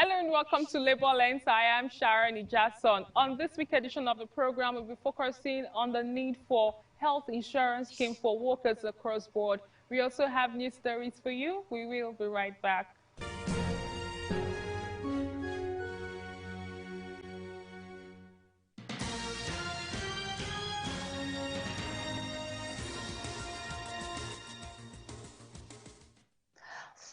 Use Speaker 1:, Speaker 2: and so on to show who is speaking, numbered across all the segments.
Speaker 1: Hello and welcome to Labor Lens. I am Sharon Ijason. On this week's edition of the program, we'll be focusing on the need for health insurance scheme for workers across board. We also have news stories for you. We will be right back.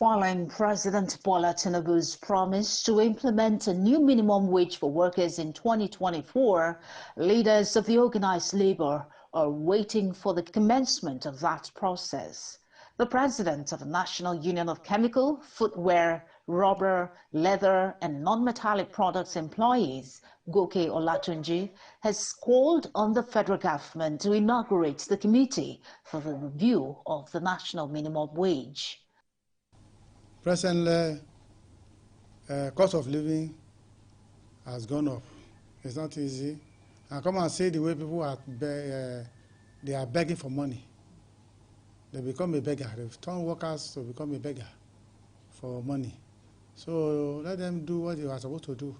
Speaker 2: Following President Bola Tinubu's promise to implement a new minimum wage for workers in 2024, leaders of the organized labor are waiting for the commencement of that process. The president of the National Union of Chemical, Footwear, Rubber, Leather and Non-Metallic Products Employees, Goke Olatunji, has called on the federal government to inaugurate the committee for the review of the national minimum wage.
Speaker 3: Presently, cost of living has gone up. It's not easy. And come and see the way people are they are begging for money. They become a beggar. They've turned workers to become a beggar for money. So let them do what they are supposed to do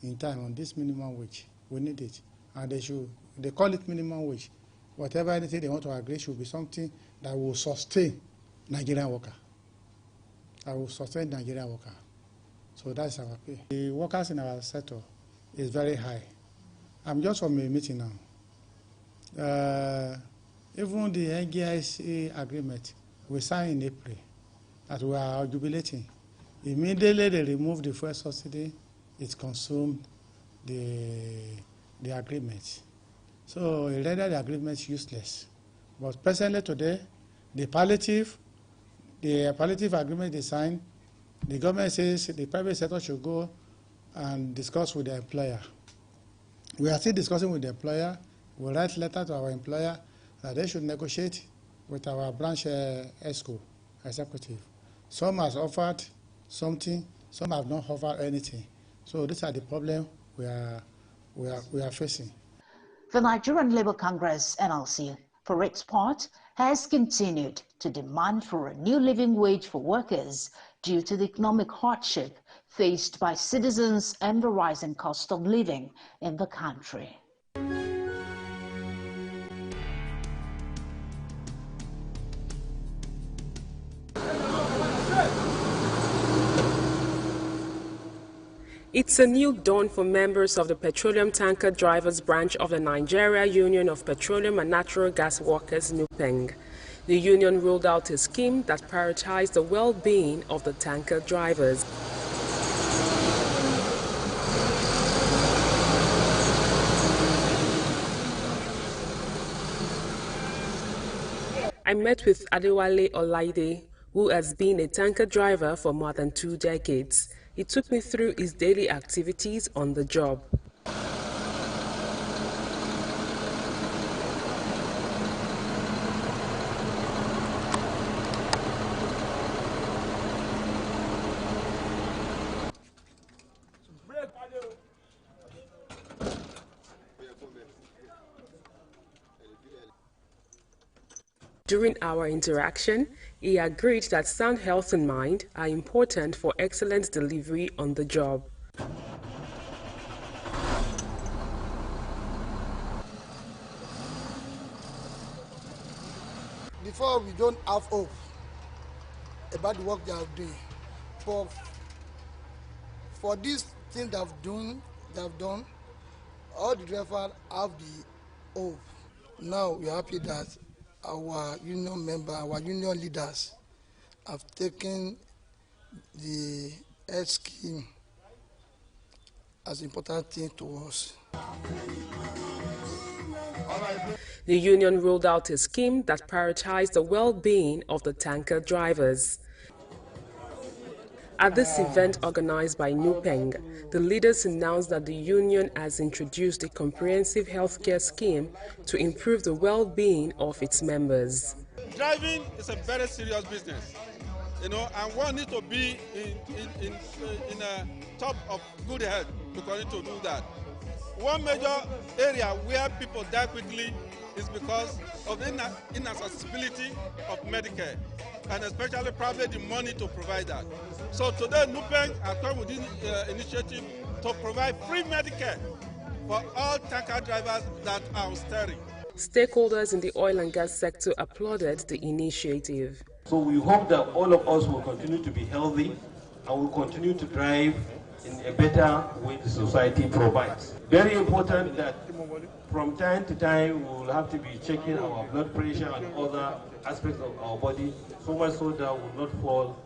Speaker 3: in time on this minimum wage. We need it. And they call it minimum wage. Whatever anything they want to agree should be something that will sustain Nigerian worker. I will sustain Nigerian worker. So that's our pay. The workers in our sector is very high. I'm just from a meeting now. Even the NGIC agreement we signed in April that we are jubilating. Immediately they removed the fuel subsidy, it consumed the agreement. So it rendered the agreement useless. But presently today, the palliative agreement they signed, the government says the private sector should go and discuss with the employer. We are still discussing with the employer. We write letter to our employer that they should negotiate with our branch ESCO executive. Some has offered something, some have not offered anything. So these are the problems we are facing.
Speaker 2: The Nigerian Labour Congress, NLC, for its part, has continued to demand for a new living wage for workers due to the economic hardship faced by citizens and the rising cost of living in the country.
Speaker 4: It's a new dawn for members of the Petroleum Tanker Drivers Branch of the Nigeria Union of Petroleum and Natural Gas Workers, NUPENG. The union rolled out a scheme that prioritized the well-being of the tanker drivers. I met with Adewale Olaide, who has been a tanker driver for more than 2 decades. He took me through his daily activities on the job. During our interaction, he agreed that sound health and mind are important for excellent delivery on the job.
Speaker 5: Before, we don't have hope about the work they are doing. For this thing they have done, all the drivers have the hope. Now we are happy that our union member, our union leaders have taken the health scheme as an important thing to us.
Speaker 4: The union rolled out a scheme that prioritized the well-being of the tanker drivers. At this event organized by NUPENG, the leaders announced that the union has introduced a comprehensive healthcare scheme to improve the well-being of its members.
Speaker 6: Driving is a very serious business, and one needs to be in a top of good health to continue to do that. One major area where people die quickly is because of the inaccessibility of Medicare, and especially probably the money to provide that. So today, NUPENG has come with this initiative to provide free Medicare for all tanker drivers that are steering.
Speaker 4: Stakeholders in the oil and gas sector applauded the initiative.
Speaker 7: So we hope that all of us will continue to be healthy and will continue to drive in a better way the society provides. Very important that from time to time we will have to be checking our blood pressure and other aspects of our body, so much so that we will not fall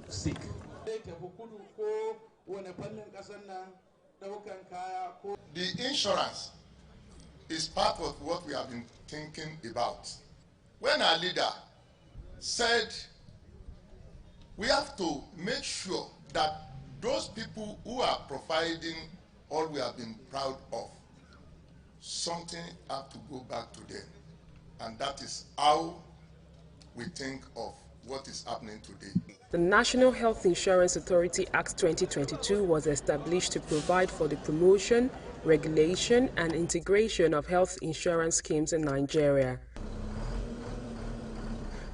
Speaker 7: sick.
Speaker 8: The insurance is part of what we have been thinking about. When our leader said we have to make sure that those people who are providing all we have been proud of, something have to go back to them. And that is how we think of what is happening today.
Speaker 4: The National Health Insurance Authority Act 2022 was established to provide for the promotion, regulation and integration of health insurance schemes in Nigeria.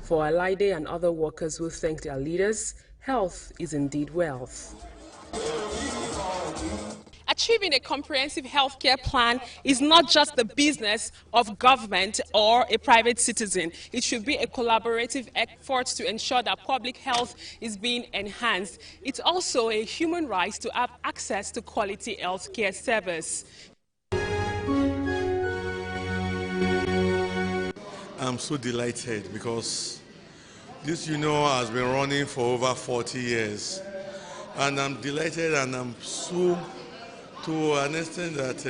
Speaker 4: For Alaide and other workers who thank their leaders, health is indeed wealth.
Speaker 1: Achieving a comprehensive healthcare plan is not just the business of government or a private citizen. It should be a collaborative effort to ensure that public health is being enhanced. It's also a human right to have access to quality healthcare service.
Speaker 9: I'm so delighted because this union has been running for over 40 years. And I'm delighted and I'm so, to an extent that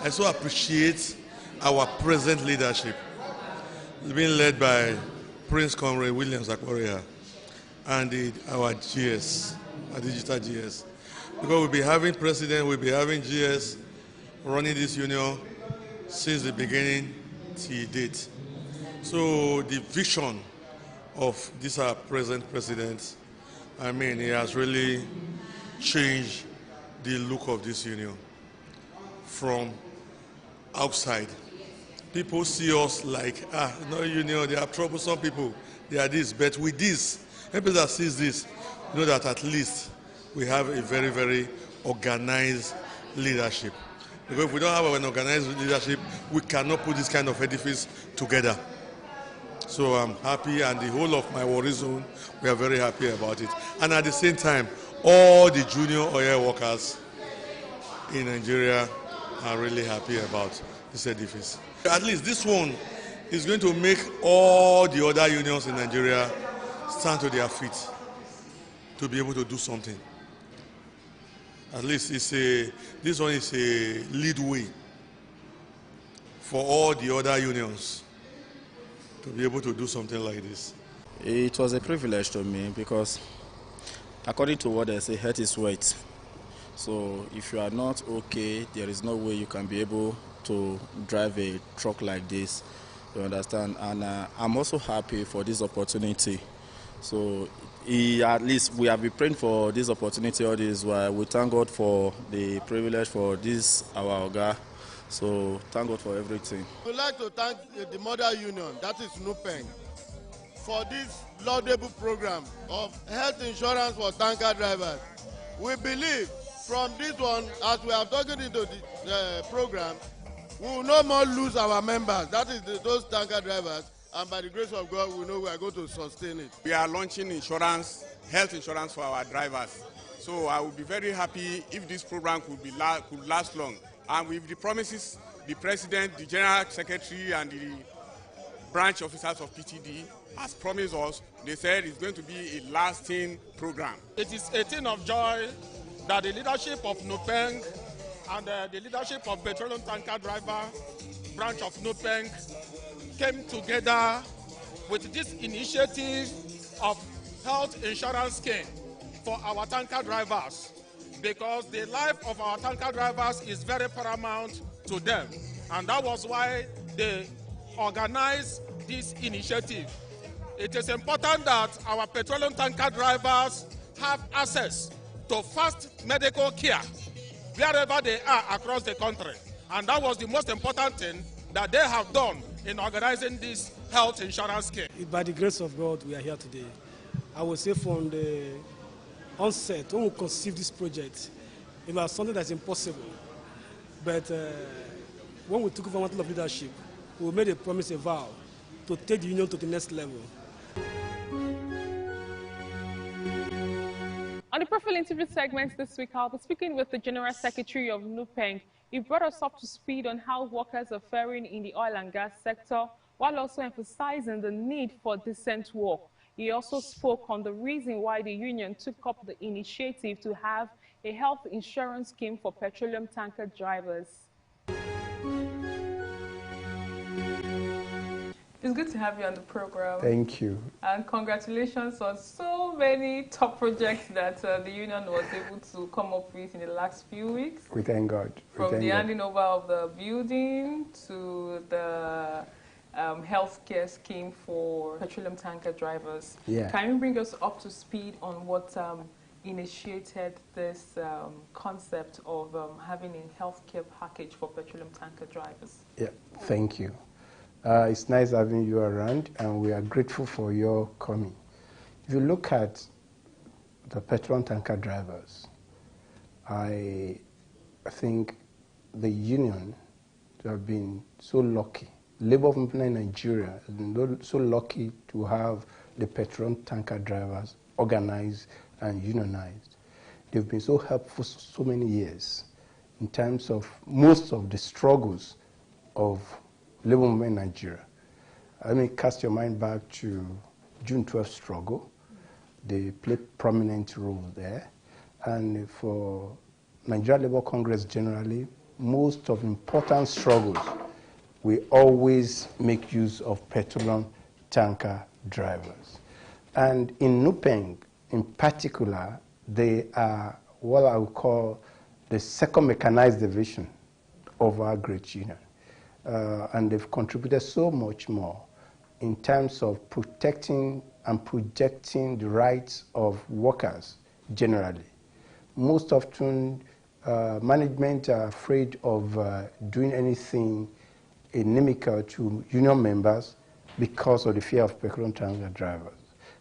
Speaker 9: I so appreciate our present leadership. It's been led by Prince Conrad Williams Akwaria and our GS, our digital GS. Because we'll be having president, we'll be having GS running this union since the beginning till date. So the vision of this our present president, I mean, he has really changed the look of this union from outside. People see us like, no union, they are troublesome people, they are this, but with this, people that sees this, know that at least we have a very, very organized leadership. Because if we don't have an organized leadership, we cannot put this kind of edifice together. So I'm happy, and the whole of my Warri zone, we are very happy about it. And at the same time, all the junior oil workers in Nigeria are really happy about this edifice. At least this one is going to make all the other unions in Nigeria stand to their feet to be able to do something. At least this one is a lead way for all the other unions to be able to do something like this.
Speaker 10: It was a privilege to me because according to what they say, health is wealth. So if you are not okay, there is no way you can be able to drive a truck like this, you understand? And I'm also happy for this opportunity. So at least we have been praying for this opportunity all this while. We thank God for the privilege for this, our Oga. So thank God for everything.
Speaker 11: We'd like to thank the Mother Union, that is NUPENG, for this laudable program of health insurance for tanker drivers. We believe from this one, as we are talking into the program, we will no more lose our members, that is those tanker drivers, and by the grace of God, we know we are going to sustain it.
Speaker 6: We are launching insurance, health insurance for our drivers. So I would be very happy if this program could last long. And with the promises, the President, the General Secretary, and the branch officers of PTD has promised us, they said it's going to be a lasting program.
Speaker 12: It is a thing of joy that the leadership of NUPENG and the leadership of Petroleum Tanker Driver branch of NUPENG came together with this initiative of health insurance scheme for our tanker drivers, because the life of our tanker drivers is very paramount to them. And that was why they organized this initiative. It is important that our petroleum tanker drivers have access to fast medical care wherever they are across the country. And that was the most important thing that they have done in organizing this health insurance scheme.
Speaker 13: By the grace of God, we are here today. I would say from the onset, when we conceived this project, it was something that's impossible. But when we took over mantle of leadership, we made a promise, a vow, to take the union to the next level.
Speaker 1: On the profile interview segment this week, I'll be speaking with the General Secretary of NUPENG. He brought us up to speed on how workers are faring in the oil and gas sector, while also emphasizing the need for decent work. He also spoke on the reason why the union took up the initiative to have a health insurance scheme for petroleum tanker drivers. It's good to have you on the program.
Speaker 14: Thank you.
Speaker 1: And congratulations on so many top projects that the union was able to come up with in the last few weeks.
Speaker 14: We thank God.
Speaker 1: From the handing over of the building to the healthcare scheme for petroleum tanker drivers.
Speaker 14: Yeah.
Speaker 1: Can you bring us up to speed on what initiated this concept of having a healthcare package for petroleum tanker drivers?
Speaker 14: Yeah, thank you. It's nice having you around, and we are grateful for your coming. If you look at the petrol tanker drivers, I think the union have been so lucky. Labour movement in Nigeria has been so lucky to have the petrol tanker drivers organized and unionized. They've been so helpful for so many years in terms of most of the struggles of labour movement in Nigeria. Let me cast your mind back to June 12th struggle. They played prominent role there. And for Nigeria Labour Congress generally, most of important struggles, we always make use of petroleum tanker drivers. And in NUPENG, in particular, they are what I would call the second mechanized division of our great union. And they've contributed so much more in terms of protecting and projecting the rights of workers generally. Most often, management are afraid of doing anything inimical to union members because of the fear of petroleum tanker drivers.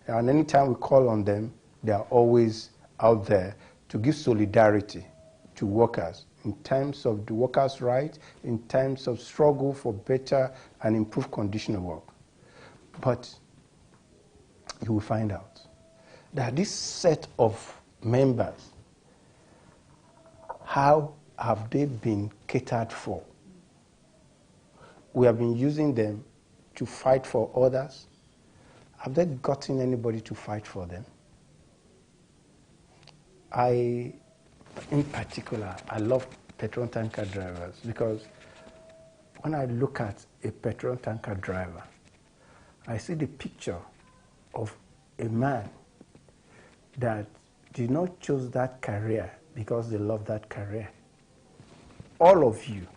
Speaker 14: And anytime we call on them, they are always out there to give solidarity to workers in terms of the workers' rights, in terms of struggle for better and improved condition of work. But you will find out that this set of members, how have they been catered for? We have been using them to fight for others. Have they gotten anybody to fight for them? In particular, I love petrol tanker drivers because when I look at a petrol tanker driver, I see the picture of a man that did not choose that career because they love that career. All of you,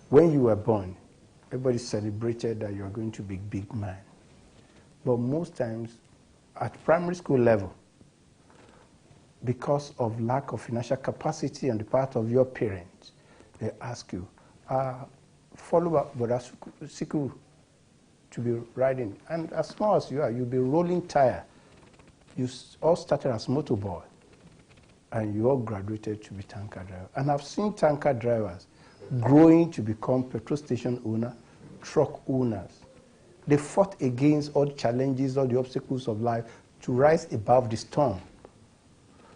Speaker 14: when you were born, everybody celebrated that you are going to be a big man. But most times, at primary school level, because of lack of financial capacity on the part of your parents, they ask you, follow up Brother Siku to be riding. And as small as you are, you'll be rolling tire. You all started as motorboy, and you all graduated to be tanker driver. And I've seen tanker drivers growing to become petrol station owner, truck owners. They fought against all the challenges, all the obstacles of life to rise above the storm.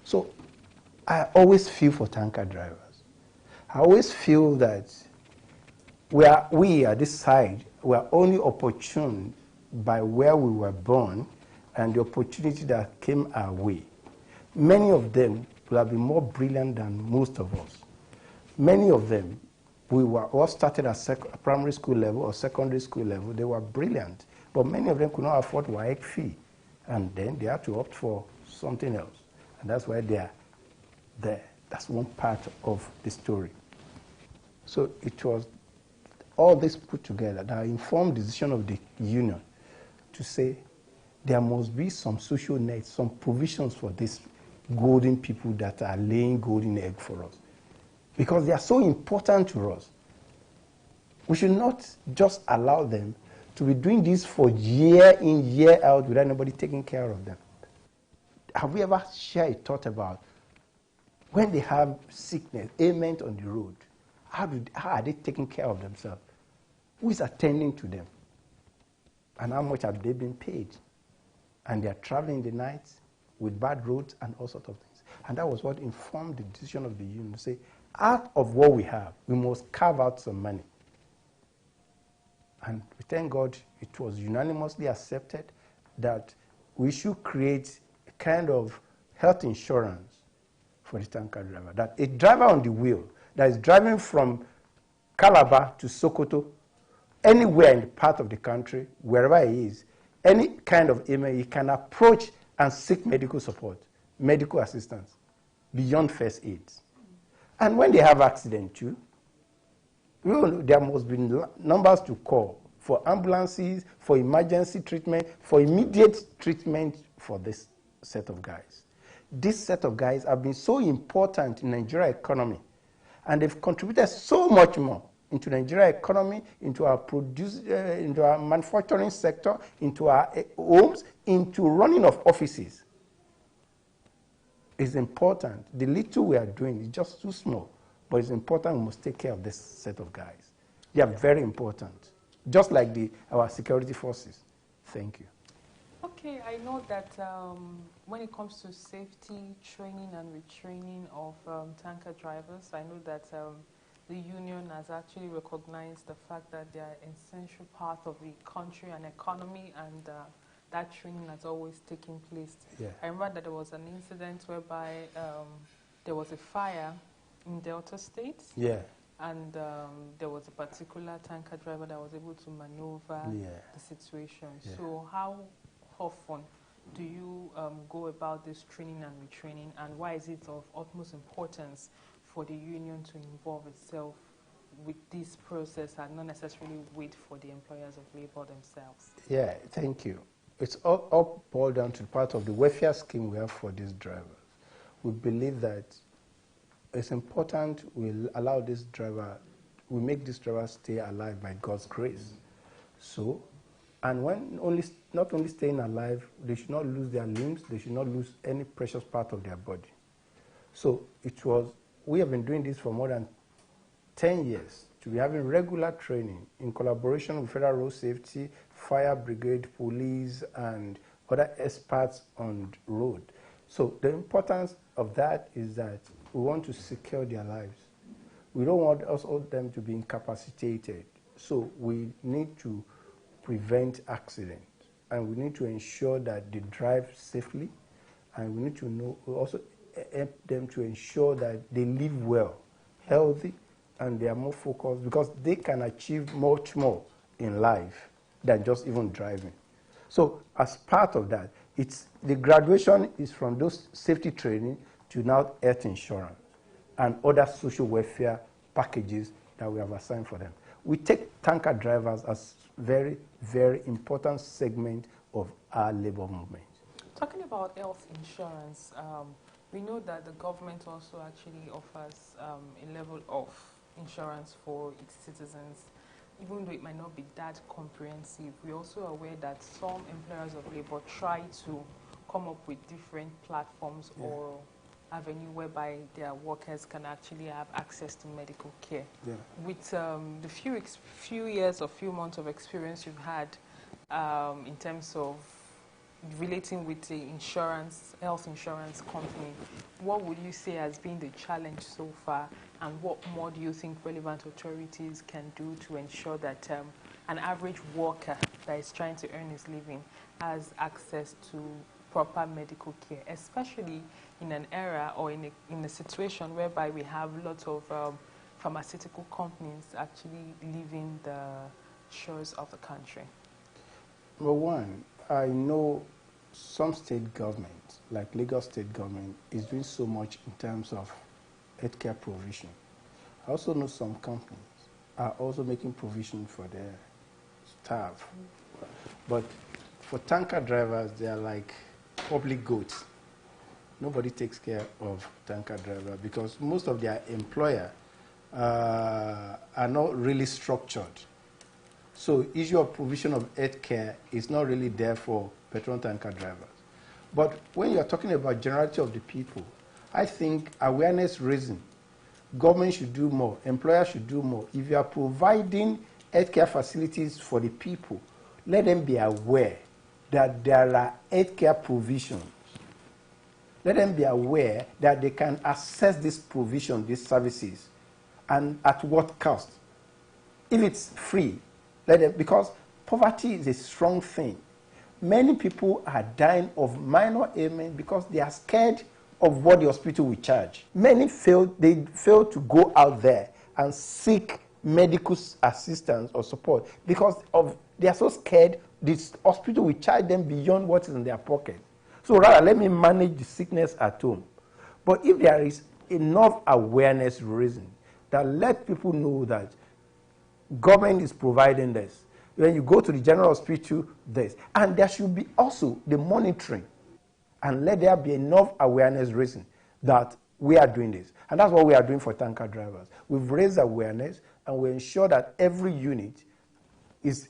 Speaker 14: So I always feel for tanker drivers. I always feel that we at this side, we are only opportune by where we were born and the opportunity that came our way. Many of them will have been more brilliant than most of us. Many of them, we were all started at primary school level or secondary school level. They were brilliant, but many of them could not afford WAEC fee, and then they had to opt for something else. And that's why they are there. That's one part of the story. So it was all this put together, that informed decision of the union to say there must be some social nets, some provisions for these golden people that are laying golden egg for us. Because they are so important to us. We should not just allow them to be doing this for year in, year out without anybody taking care of them. Have we ever shared a thought about when they have sickness, ailment on the road, how are they taking care of themselves? Who is attending to them? And how much have they been paid? And they are traveling in the night with bad roads and all sorts of things. And that was what informed the decision of the union to say, out of what we have, we must carve out some money. And we thank God it was unanimously accepted that we should create a kind of health insurance for the tanker driver. That a driver on the wheel that is driving from Calabar to Sokoto, anywhere in the part of the country, wherever he is, any kind of ailment, he can approach and seek medical support, medical assistance, beyond first aid. And when they have accident too, there must be numbers to call for ambulances, for emergency treatment, for immediate treatment for this set of guys. This set of guys have been so important in Nigeria economy, and they've contributed so much more into Nigeria economy, into our into our manufacturing sector, into our homes, into running of offices. It's important. The little we are doing is just too small, but it's important. We must take care of this set of guys. They are very important, just like our security forces. Thank you.
Speaker 1: Okay, I know that when it comes to safety training and retraining of tanker drivers, I know that the union has actually recognized the fact that they are an essential part of the country and economy, and that training has always taken place. Yeah. I remember that there was an incident whereby there was a fire in Delta State. Yeah. And there was a particular tanker driver that was able to maneuver the situation. Yeah. So how often do you go about this training and retraining, and why is it of utmost importance for the union to involve itself with this process and not necessarily wait for the employers of labor themselves? Yeah,
Speaker 14: thank you. It's all boiled down to part of the welfare scheme we have for these drivers. We believe that it's important we allow this driver, we make this driver stay alive by God's grace. So, and when not only staying alive, they should not lose their limbs, they should not lose any precious part of their body. So we have been doing this for more than 10 years, to be having regular training in collaboration with Federal Road Safety, Fire Brigade, police, and other experts on the road. So the importance of that is that we want to secure their lives. We don't want all them to be incapacitated. So we need to prevent accidents, and we need to ensure that they drive safely, and we need to also help them to ensure that they live well, healthy, and they are more focused, because they can achieve much more in life than just even driving. So as part of that, the graduation is from those safety training to now health insurance and other social welfare packages that we have assigned for them. We take tanker drivers as very, very important segment of our labor movement.
Speaker 1: Talking about health insurance, we know that the government also actually offers a level of insurance for its citizens. Even though it might not be that comprehensive, we're also aware that some employers of labor try to come up with different platforms or avenue whereby their workers can actually have access to medical care. Yeah. With the few years or few months of experience you've had in terms of relating with the health insurance company, what would you say has been the challenge so far, and what more do you think relevant authorities can do to ensure that an average worker that is trying to earn his living has access to proper medical care, especially in an era or in a situation whereby we have lots of pharmaceutical companies actually leaving the shores of the country?
Speaker 14: Well, one, I know some state governments, like Lagos state government, is doing so much in terms of healthcare provision. I also know some companies are also making provision for their staff. But for tanker drivers, they are like public goats. Nobody takes care of tanker driver, because most of their employer are not really structured. So issue of provision of health care is not really there for petrol tanker drivers. But when you're talking about generality of the people, I think awareness raising, government should do more, employers should do more. If you are providing healthcare facilities for the people, let them be aware that there are healthcare provisions. Let them be aware that they can access this provision, these services, and at what cost. If it's free, let them, because poverty is a strong thing. Many people are dying of minor ailments because they are scared of what the hospital will charge. Many fail to go out there and seek medical assistance or support because they are so scared this hospital will charge them beyond what is in their pocket. So rather, let me manage the sickness at home. But if there is enough awareness raising that let people know that government is providing this, when you go to the general hospital, this, and there should be also the monitoring, and let there be enough awareness raising that we are doing this. And that's what we are doing for tanker drivers. We've raised awareness, and we ensure that every unit is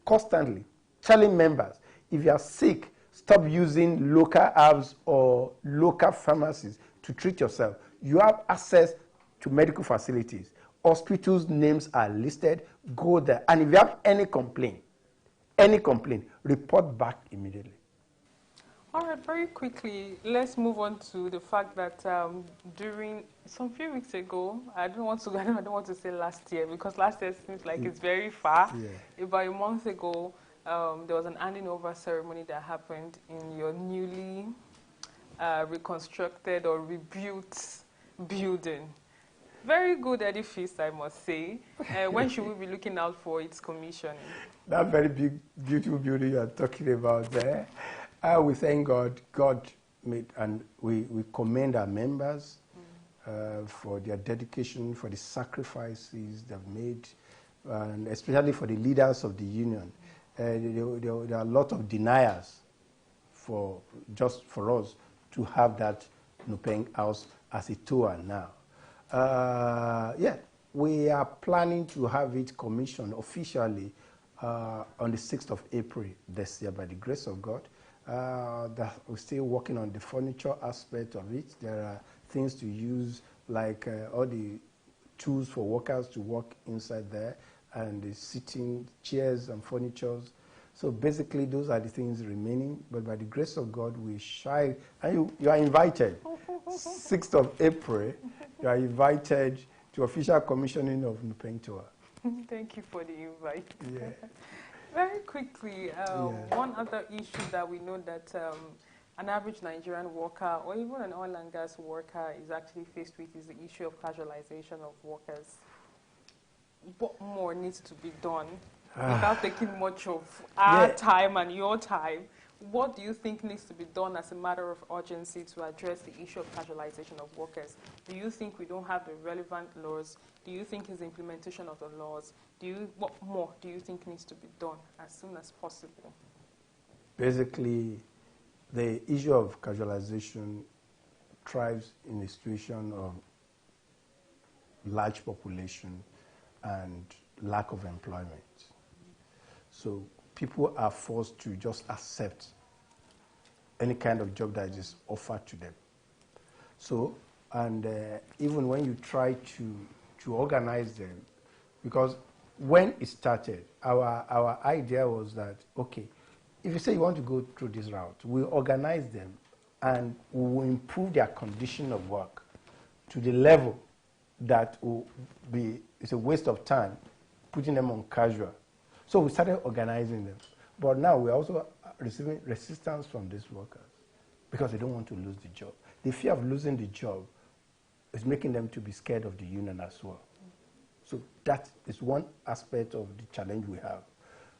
Speaker 14: constantly telling members, if you are sick, stop using local herbs or local pharmacies to treat yourself. You have access to medical facilities. Hospitals' names are listed. Go there. And if you have any complaint, report back immediately.
Speaker 1: All right, very quickly, let's move on to the fact that during some few weeks ago, I don't want to say last year because last year seems like it's very far. Yeah. About a month ago, there was an handing over ceremony that happened in your newly reconstructed or rebuilt building. Very good edifice, I must say. When should we be looking out for its commissioning?
Speaker 14: That very big, beautiful building you are talking about there. We thank God. God made, and we commend our members for their dedication, for the sacrifices they've made, and especially for the leaders of the union. There are a lot of deniers for us to have that Nupeng house as a tour now. We are planning to have it commissioned officially on the 6th of April this year by the grace of God. We're still working on the furniture aspect of it. There are things to use like all the tools for workers to work inside there and the sitting chairs and furnitures. So basically those are the things remaining, but by the grace of God we shall, and you are invited. 6th of April, you are invited to official commissioning of Nupeng Tour.
Speaker 1: Thank you for the invite.
Speaker 14: Yeah.
Speaker 1: Very quickly, one other issue that we know that an average Nigerian worker or even an oil and gas worker is actually faced with is the issue of casualization of workers. What more needs to be done without taking much of our time and your time? What do you think needs to be done as a matter of urgency to address the issue of casualization of workers? Do you think we don't have the relevant laws? Do you think it's the implementation of the laws? What more do you think needs to be done as soon as possible?
Speaker 14: Basically, the issue of casualization thrives in a situation of large population and lack of employment. So people are forced to just accept any kind of job that is offered to them. So, and even when you try to organize them, because when it started, our idea was that, okay, if you say you want to go through this route, we'll organize them and we will improve their condition of work to the level that will be, it's a waste of time putting them on casual. So we started organizing them. But now we're also receiving resistance from these workers because they don't want to lose the job. The fear of losing the job is making them to be scared of the union as well. So that is one aspect of the challenge we have.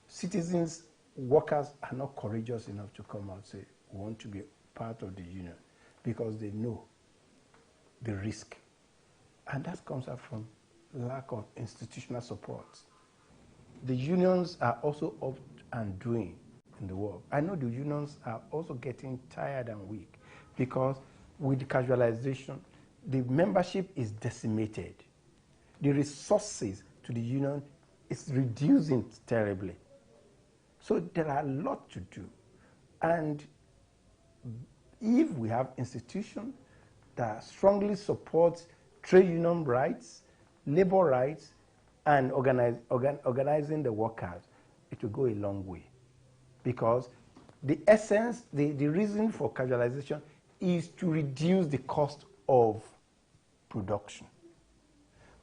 Speaker 14: Citizens, workers are not courageous enough to come out and say, we want to be part of the union because they know the risk. And that comes out from lack of institutional support. The unions are also up and doing in the work. I know the unions are also getting tired and weak because with the casualization, the membership is decimated. the resources to the union is reducing terribly. So there are a lot to do. And if we have institutions that strongly support trade union rights, labor rights, and organizing the workers, it will go a long way. Because the essence, the reason for casualization is to reduce the cost of production.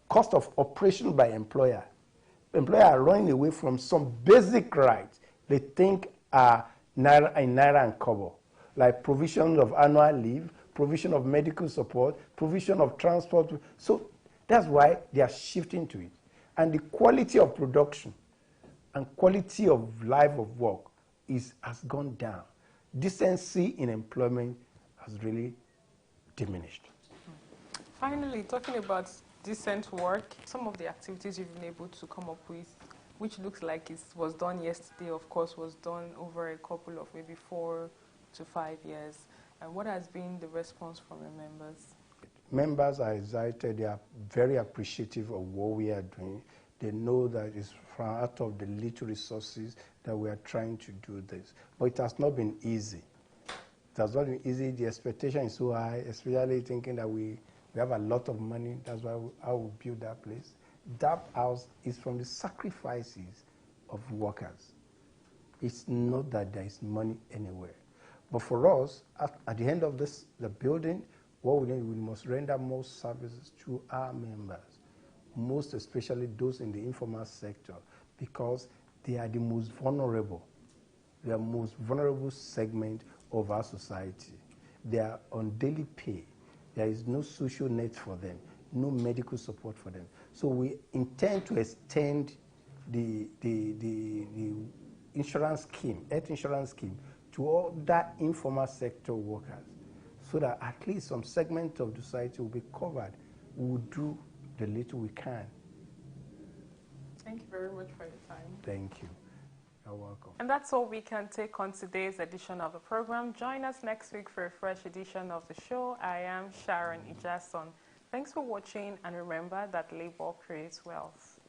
Speaker 14: Cost of operation by employer. Employers are running away from some basic rights they think are naira and kobo, like provision of annual leave, provision of medical support, provision of transport. So that's why they are shifting to it. And the quality of production and quality of life of work has gone down. Decency in employment has really diminished.
Speaker 1: Finally, talking about decent work, some of the activities you've been able to come up with, which looks like it was done yesterday, of course, was done over a couple of maybe 4 to 5 years. And what has been the response from your members?
Speaker 14: Members are excited. They are very appreciative of what we are doing. They know that it's from out of the little resources that we are trying to do this. But it has not been easy. It has not been easy. The expectation is so high, especially thinking that we have a lot of money. That's why I will build that place. That house is from the sacrifices of workers. It's not that there is money anywhere. But for us, at the end of the building, what we must render more services to our members, most especially those in the informal sector, because they are the most vulnerable. They are the most vulnerable segment of our society. They are on daily pay. There is no social net for them, no medical support for them. So we intend to extend the insurance scheme, health insurance scheme, to all that informal sector workers, so that at least some segment of the society will be covered. We will do the little we can.
Speaker 1: Thank you very much for your time.
Speaker 14: Thank you. You're welcome.
Speaker 1: And that's all we can take on today's edition of the program. Join us next week for a fresh edition of the show. I am Sharon Ijason. Thanks for watching, and remember that labor creates wealth.